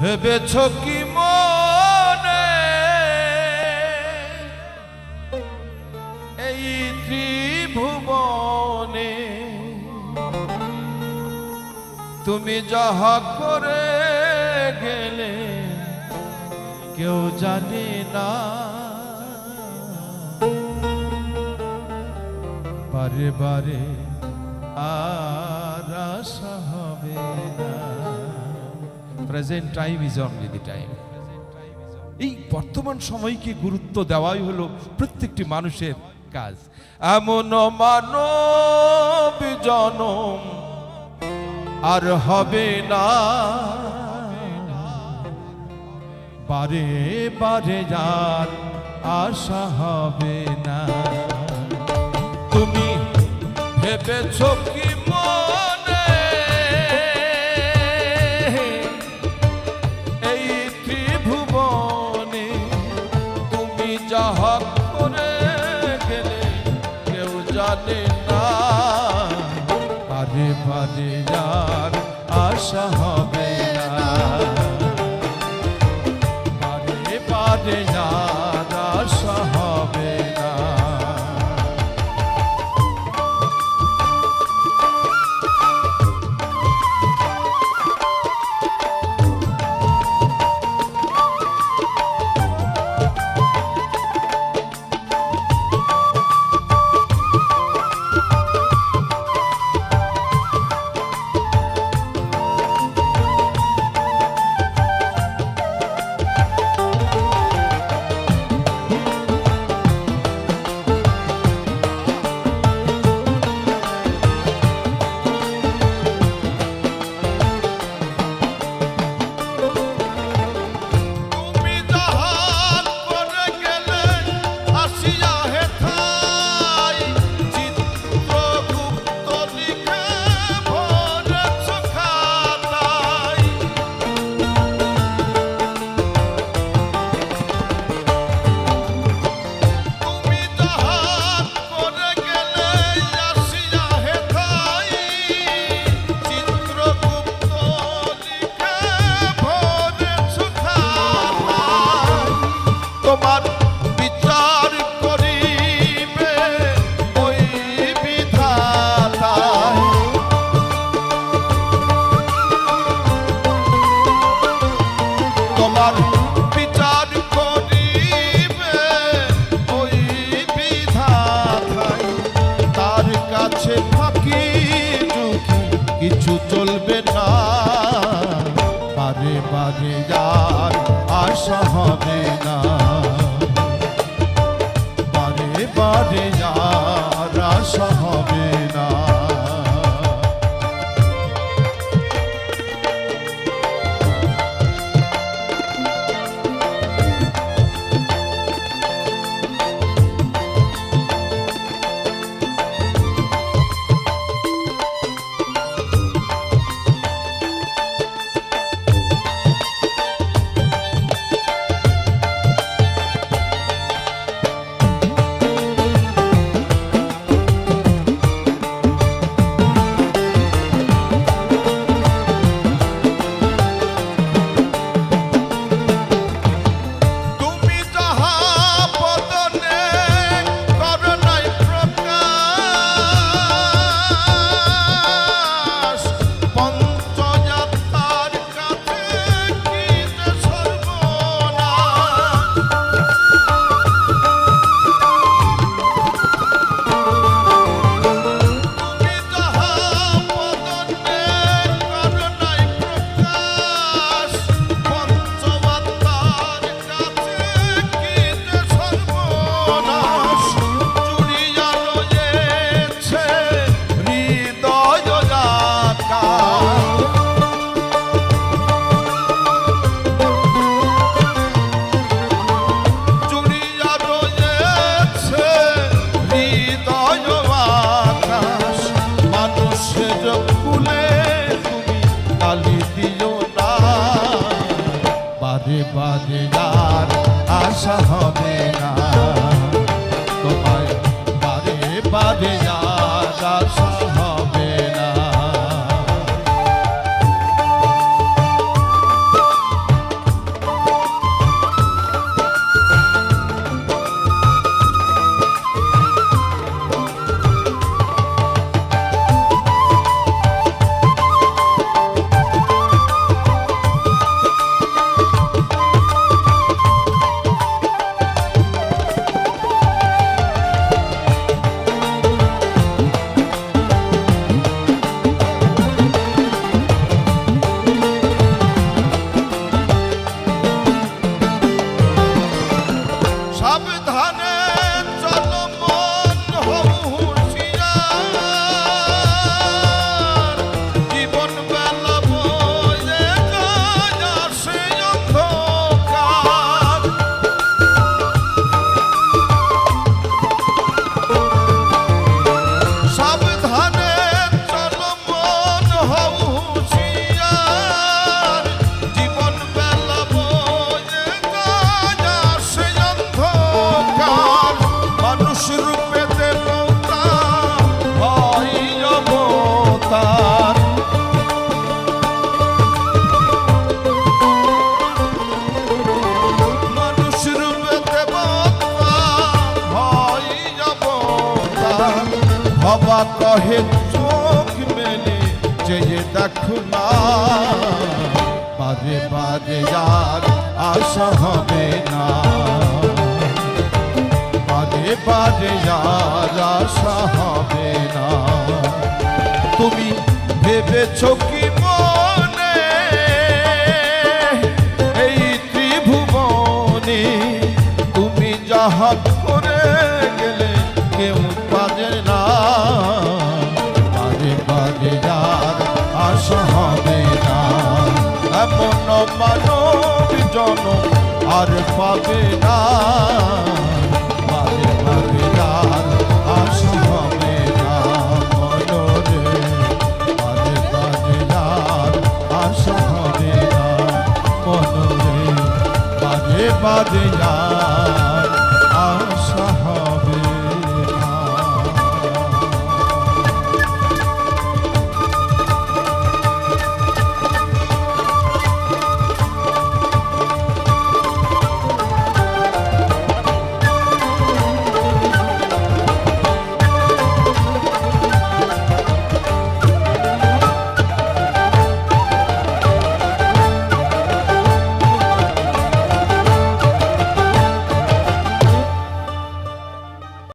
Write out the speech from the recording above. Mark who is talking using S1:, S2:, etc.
S1: ভেবেছ কি মনে এই ত্রিভুবনে তুমি যাহা করে গেলে কেউ জানে না, বারে বারে আর আশা হবে না। Present time is only the time. এই বর্তমান সময়কে গুরুত্ব দেওয়াই হলো প্রত্যেকটি মানুষের কাজ। এমন মানব জনম আর হবে না, বারে বারে যার আশা হবে না। তুমি ভেবেছ কি মনে এই ত্রিভুবনে তুমি যাহা করে গেলে কেউ জানে না, বারে বারে যার আশা হবে না, বারে বারে যার আশা হবে না। কিছু চলবে না, বারে বারে যার আশা হবে না, বারে বারে যার আশা হবে না। বারে বারে যার আশা হবে না, তোমায় বারে বারে যার আশা হবে না। কহে চোখ মেলে চেয়ে দেখো না, বারে বারে আর আশা হবে না, বারে বারে আর আশা হবে না। তুমি ভেবেছ কি মনে এই ত্রিভুবনে তুমি যাহা করে গেলে কেউ পারে না, বারে বারে আর আশা হবে না। এমন মানব জনম আর পাবে না, বারে বারে আর আশা হবে না মনরে, বারে বারে আর আশা হবে না মনরে, বারে বারে আর